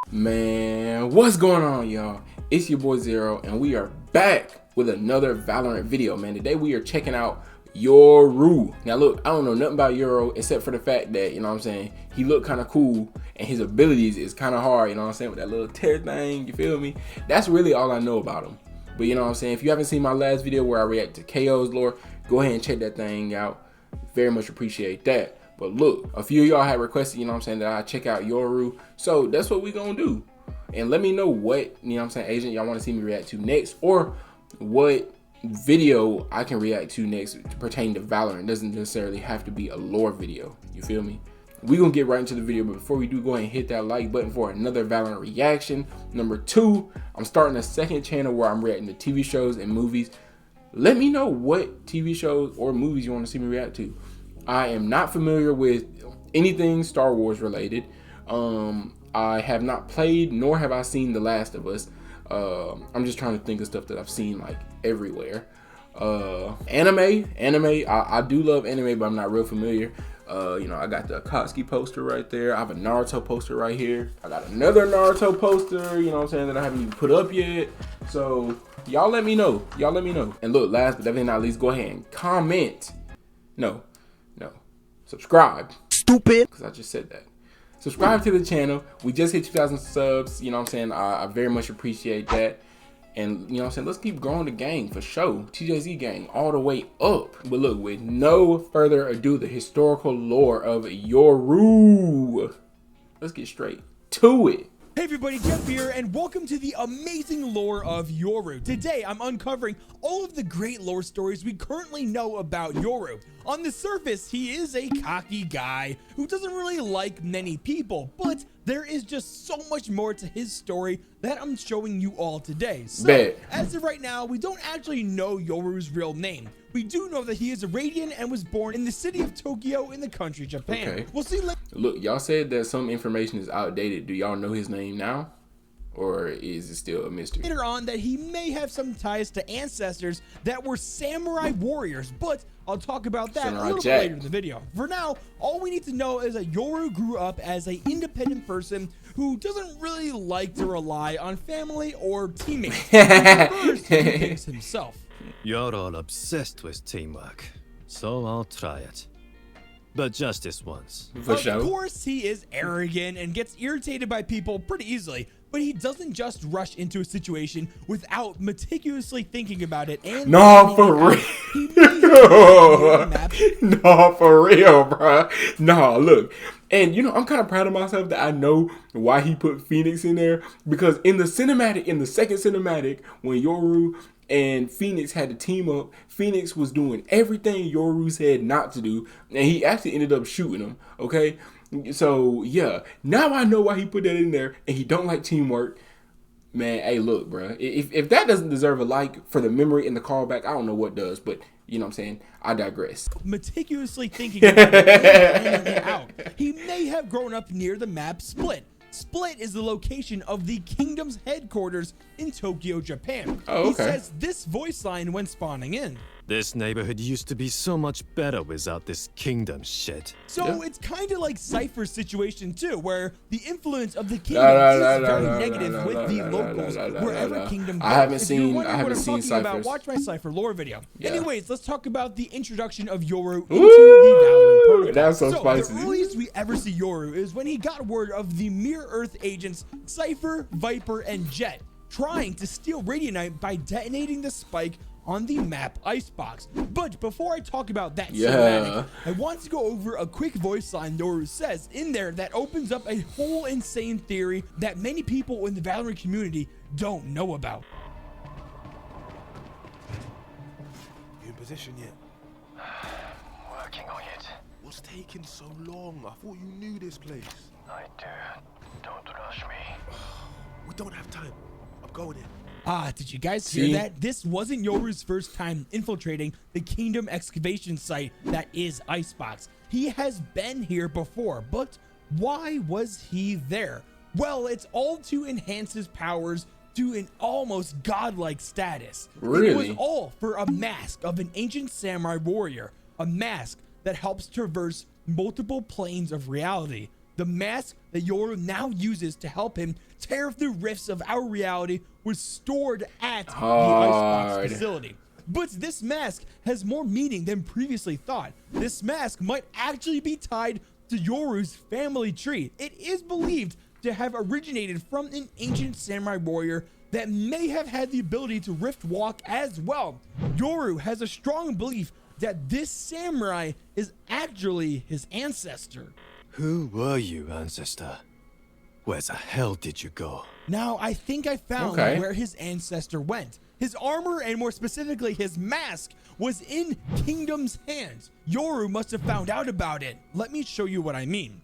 Man, what's going on, y'all? It's your boy Zero, and we are back with another Valorant video, man. Today we are checking out Yoru. Now look, I don't know nothing about Yoru except for the fact that, you know what I'm saying, he looked kind of cool and his abilities is kind of hard, you know what I'm saying, with that little tear thing, you feel me? That's really all I know about him. But you know what I'm saying, if you haven't seen my last video where I react to KO's lore, go ahead and check that thing out. Very much appreciate that. But look, a few of y'all had requested, you know what I'm saying, that I check out Yoru. So that's what we gonna do. And let me know what, you know what I'm saying, agent y'all want to see me react to next, or what video I can react to next pertaining to Valorant. It doesn't necessarily have to be a lore video. You feel me? We gonna get right into the video, but before we do, go ahead and hit that like button for another Valorant reaction. Number 2, I'm starting a second channel where I'm reacting to TV shows and movies. Let me know what TV shows or movies you want to see me react to. I am not familiar with anything Star Wars related. I have not played, nor have I seen The Last of Us. I'm just trying to think of stuff that I've seen like everywhere. Anime, I do love anime, but I'm not real familiar. You know, I got the Akatsuki poster right there. I have a Naruto poster right here. I got another Naruto poster, you know what I'm saying, that I haven't even put up yet. So y'all let me know. Y'all let me know. And look, last but definitely not least, go ahead and comment. No. Subscribe. Stupid. Because I just said that. Subscribe to the channel. We just hit 2,000 subs. You know what I'm saying? I very much appreciate that. And you know what I'm saying? Let's keep growing the gang for show. TJZ gang all the way up. But look, with no further ado, the historical lore of Yoru. Let's get straight to it. Hey everybody, Jeff here, and welcome to the amazing lore of Yoru. Today, I'm uncovering all of the great lore stories we currently know about Yoru. On the surface, he is a cocky guy who doesn't really like many people, but there is just so much more to his story that I'm showing you all today. So, as of right now, we don't actually know Yoru's real name. We do know that he is Iranian and was born in the city of Tokyo in the country Japan. Okay. We'll see later. Look, y'all said that some information is outdated. Do y'all know his name now? Or is it still a mystery? Later on that he may have some ties to ancestors that were samurai warriors, but I'll talk about that a little bit later in the video. For now, all we need to know is that Yoru grew up as an independent person who doesn't really like to rely on family or teammates. He prefers to do things himself. You're all obsessed with teamwork, so I'll try it. But just this once. Of course, he is arrogant and gets irritated by people pretty easily, but he doesn't just rush into a situation without meticulously thinking about it and for real. No, for real, bro. No, look. And you know, I'm kind of proud of myself that I know why he put Phoenix in there, because in the cinematic, in the second cinematic, when Yoru and Phoenix had to team up, Phoenix was doing everything Yoru said not to do, and he actually ended up shooting him, okay? So, yeah, now I know why he put that in there, and he don't like teamwork. Man, hey, look, bro, if that doesn't deserve a like for the memory and the callback, I don't know what does, but you know what I'm saying? I digress. Meticulously thinking about it and planning it out. He may have grown up near the map Split. Split is the location of the kingdom's headquarters in Tokyo, Japan. Oh, okay. He says this voice line when spawning in. This neighborhood used to be so much better without this kingdom shit. So it's kind of like Cypher's situation too, where the influence of the kingdom is very negative with the locals wherever kingdom goes. I haven't seen Cypher's. Watch my Cypher lore video. Yeah. Anyways, let's talk about the introduction of Yoru into the Valorant protocol. That's so spicy. The earliest we ever see Yoru is when he got word of the Mirror Earth agents Cypher, Viper, and Jet trying to steal Radianite by detonating the spike on the map Icebox. But before I talk about that cinematic, I want to go over a quick voice line Yoru says in there that opens up a whole insane theory that many people in the Valorant community don't know about. You in position yet? Working on it. What's taking so long? I thought you knew this place. I do. Don't rush me. We don't have time. I'm going in. Did you guys hear that? This wasn't Yoru's first time infiltrating the kingdom excavation site that is Icebox. He has been here before, but why was he there? Well, it's all to enhance his powers to an almost godlike status. Really? It was all for a mask of an ancient samurai warrior, a mask that helps traverse multiple planes of reality. The mask that Yoru now uses to help him tear through rifts of our reality was stored at the Icebox facility. But this mask has more meaning than previously thought. This mask might actually be tied to Yoru's family tree. It is believed to have originated from an ancient samurai warrior that may have had the ability to rift walk as well. Yoru has a strong belief that this samurai is actually his ancestor. Who were you, ancestor? Where the hell did you go? Now, I think I found where his ancestor went. His armor, and more specifically his mask, was in Kingdom's hands. Yoru must have found out about it. Let me show you what I mean.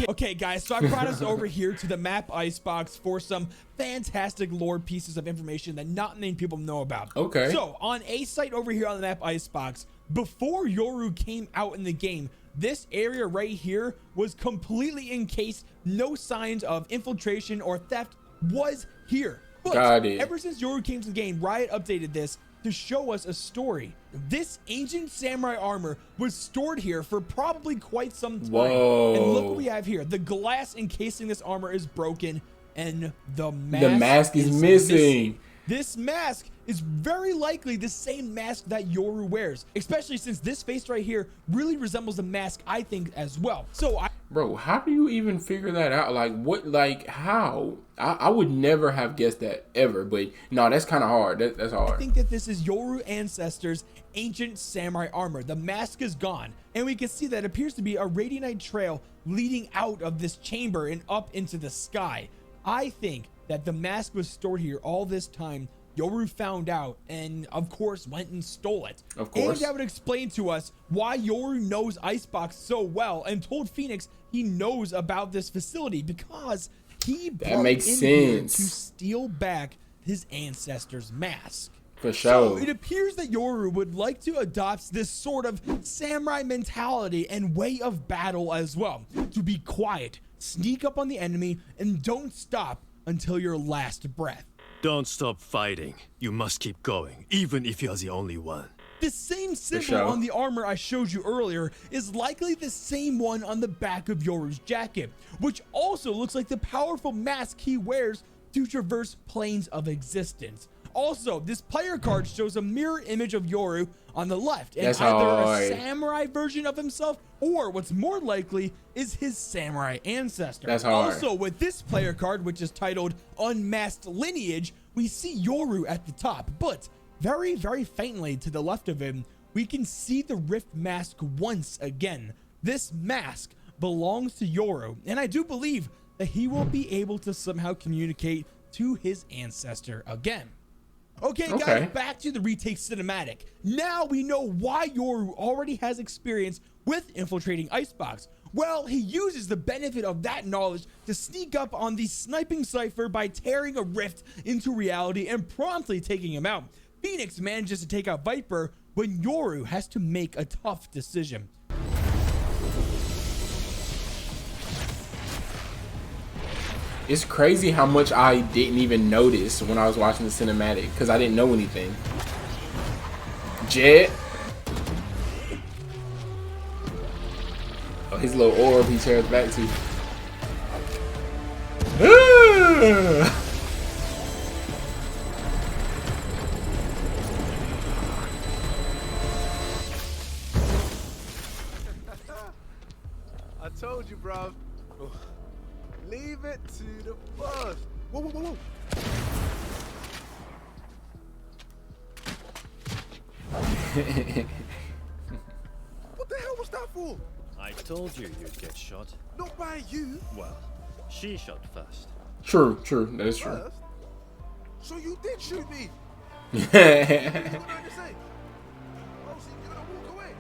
Okay, guys, so I brought us over here to the map Icebox for some fantastic lore pieces of information that not many people know about. Okay. So, on a site over here on the map Icebox, before Yoru came out in the game, this area right here was completely encased. No signs of infiltration or theft was here. But ever since Yoru came to the game, Riot updated this to show us a story. This ancient samurai armor was stored here for probably quite some time. Whoa. And look what we have here. The glass encasing this armor is broken, and the mask is missing. This mask is very likely the same mask that Yoru wears, especially since this face right here really resembles the mask, I think, as well. So bro, how do you even figure that out? Like, what, like, how? I would never have guessed that ever, but no, that's kind of hard. That's hard. I think that this is Yoru ancestors' ancient samurai armor. The mask is gone, and we can see that it appears to be a radianite trail leading out of this chamber and up into the sky. I think that the mask was stored here all this time. Yoru found out and, of course, went and stole it. Of course. And that would explain to us why Yoru knows Icebox so well and told Phoenix he knows about this facility, because he brought him here to steal back his ancestor's mask. For sure. So it appears that Yoru would like to adopt this sort of samurai mentality and way of battle as well. To be quiet, sneak up on the enemy, and don't stop until your last breath. Don't stop fighting. You must keep going, even if you're the only one. The same symbol on the armor I showed you earlier is likely the same one on the back of Yoru's jacket, which also looks like the powerful mask he wears to traverse planes of existence. Also, this player card shows a mirror image of Yoru on the left, and either a samurai version of himself, or what's more likely is his samurai ancestor. That's hard. Also, with this player card, which is titled Unmasked Lineage, we see Yoru at the top, but very, very faintly to the left of him, we can see the Rift mask once again. This mask belongs to Yoru, and I do believe that he will be able to somehow communicate to his ancestor again. Okay, guys, back to the retake cinematic. Now we know why Yoru already has experience with infiltrating Icebox. Well, he uses the benefit of that knowledge to sneak up on the sniping cipher by tearing a rift into reality and promptly taking him out. Phoenix manages to take out Viper when Yoru has to make a tough decision. It's crazy how much I didn't even notice when I was watching the cinematic, because I didn't know anything. Jet. Oh, his little orb he tears back to. I told you, bro. Leave it to the boss. Whoa, whoa, whoa, whoa. What the hell was that for? I told you you'd get shot. Not by you. Well, she shot first. True. That is true. First? So you did shoot me. What are you gonna say? Oh, so you're gonna walk away?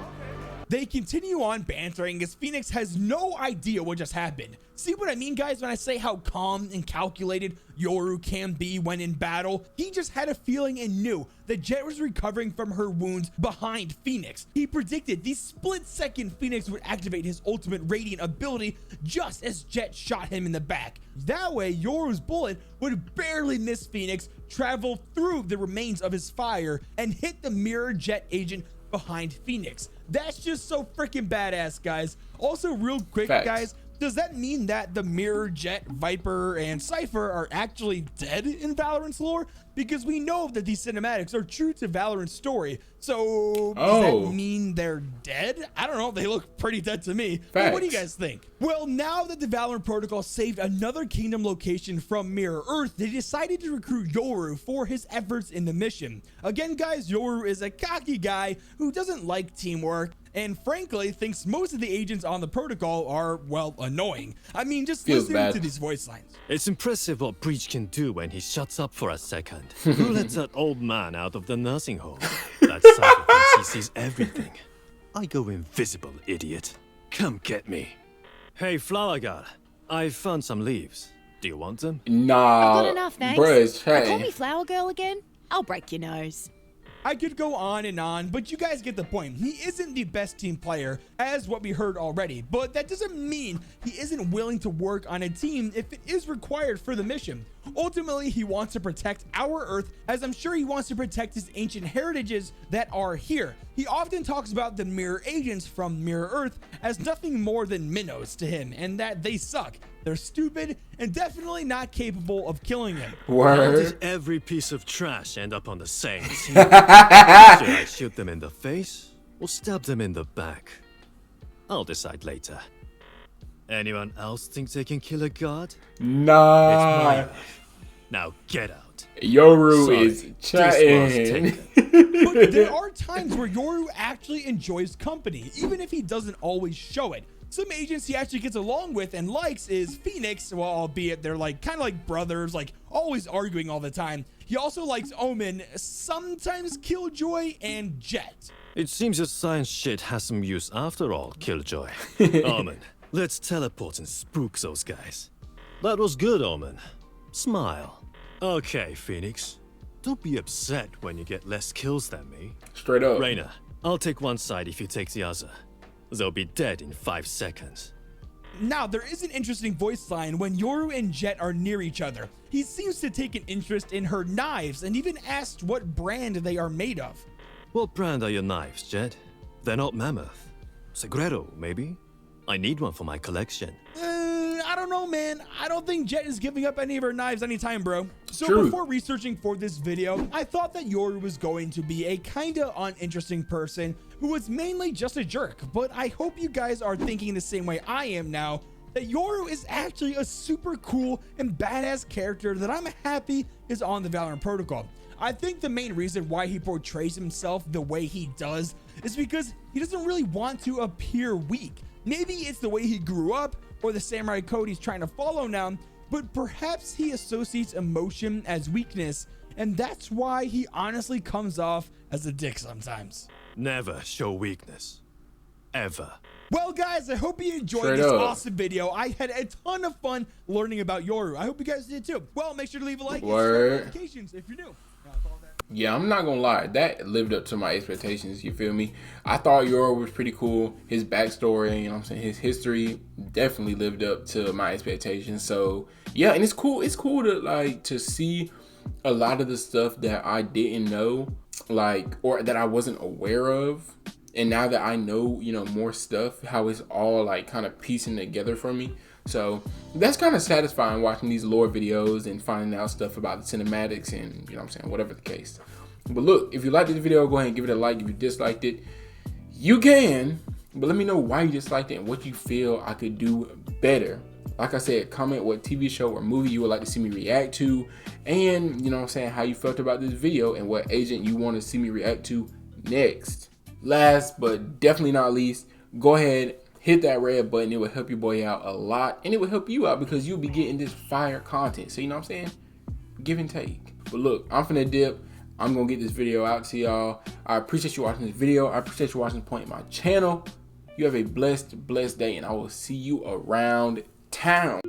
Okay. They continue on bantering as Phoenix has no idea what just happened. See what I mean, guys, when I say how calm and calculated Yoru can be when in battle? He just had a feeling and knew that Jet was recovering from her wounds behind Phoenix. He predicted the split second Phoenix would activate his ultimate radiant ability just as Jet shot him in the back. That way, Yoru's bullet would barely miss Phoenix, travel through the remains of his fire, and hit the mirror Jet agent behind Phoenix. That's just so freaking badass, guys. Also, real quick, Facts. guys, does that mean that the Mirror, Jet, Viper, and Cypher are actually dead in Valorant's lore? Because we know that these cinematics are true to Valorant's story. So does that mean they're dead? I don't know. They look pretty dead to me. But what do you guys think? Well, now that the Valorant Protocol saved another kingdom location from Mirror Earth, they decided to recruit Yoru for his efforts in the mission. Again, guys, Yoru is a cocky guy who doesn't like teamwork, and frankly thinks most of the agents on the protocol are, well, annoying. I mean, just listen to these voice lines. It's impressive what Breach can do when he shuts up for a second. Who lets that old man out of the nursing home? That Cypher thinks he sees everything. I go invisible, idiot. Come get me. Hey, Flower Girl, I found some leaves. Do you want them? Nah, I've got enough, thanks. Bruh, Call me Flower Girl again? I'll break your nose. I could go on and on, but you guys get the point. He isn't the best team player, as what we heard already, but that doesn't mean he isn't willing to work on a team if it is required for the mission. Ultimately, he wants to protect our Earth, as I'm sure he wants to protect his ancient heritages that are here. He often talks about the Mirror agents from Mirror Earth as nothing more than minnows to him, and that they suck. They're stupid and definitely not capable of killing him. How does every piece of trash end up on the same team? Should I shoot them in the face or stab them in the back? I'll decide later. Anyone else think they can kill a god? Nah. It's my Earth. Now get out. Yoru is chatting. But there are times where Yoru actually enjoys company, even if he doesn't always show it. Some agents he actually gets along with and likes is Phoenix, well, albeit they're like kind of like brothers, like always arguing all the time. He also likes Omen, sometimes Killjoy, and Jet. It seems your science shit has some use after all, Killjoy. Omen, let's teleport and spook those guys. That was good, Omen. Smile. Okay, Phoenix. Don't be upset when you get less kills than me. Straight up. Reina, I'll take one side if you take the other. They'll be dead in 5 seconds. Now, there is an interesting voice line when Yoru and Jet are near each other. He seems to take an interest in her knives and even asked what brand they are made of. What brand are your knives, Jet? They're not Mammoth. Segredo, maybe? I need one for my collection. I don't know, man. I don't think Jet is giving up any of her knives anytime, bro. So before researching for this video, I thought that Yoru was going to be a kinda uninteresting person who was mainly just a jerk, but I hope you guys are thinking the same way I am now, that Yoru is actually a super cool and badass character that I'm happy is on the Valorant Protocol. I think the main reason why he portrays himself the way he does is because he doesn't really want to appear weak. Maybe it's the way he grew up or the samurai code he's trying to follow now, but perhaps he associates emotion as weakness, and that's why he honestly comes off as a dick sometimes. Never show weakness. Ever. Well, guys, I hope you enjoyed this awesome video. I had a ton of fun learning about Yoru. I hope you guys did too. Well, make sure to leave a like and subscribe notifications if you're new. Yeah, I'm not gonna lie, that lived up to my expectations, you feel me? I thought Yoru was pretty cool. His backstory, you know what I'm saying, his history definitely lived up to my expectations. So yeah, and it's cool to like to see a lot of the stuff that I didn't know, like, or that I wasn't aware of. And now that I know, you know, more stuff, how it's all like kind of piecing together for me. So that's kind of satisfying watching these lore videos and finding out stuff about the cinematics and, you know what I'm saying, whatever the case. But look, if you liked this video, go ahead and give it a like. If you disliked it, you can. But let me know why you disliked it and what you feel I could do better. Like I said, comment what TV show or movie you would like to see me react to. And, you know what I'm saying, how you felt about this video and what agent you want to see me react to next. Last but definitely not least, go ahead, hit that red button. It will help your boy out a lot, and it will help you out because you'll be getting this fire content. So you know what I'm saying, give and take. But look, I'm finna dip. I'm gonna get this video out to y'all. I appreciate you watching this video. I appreciate you watching this point in my channel. You have a blessed day, and I will see you around town.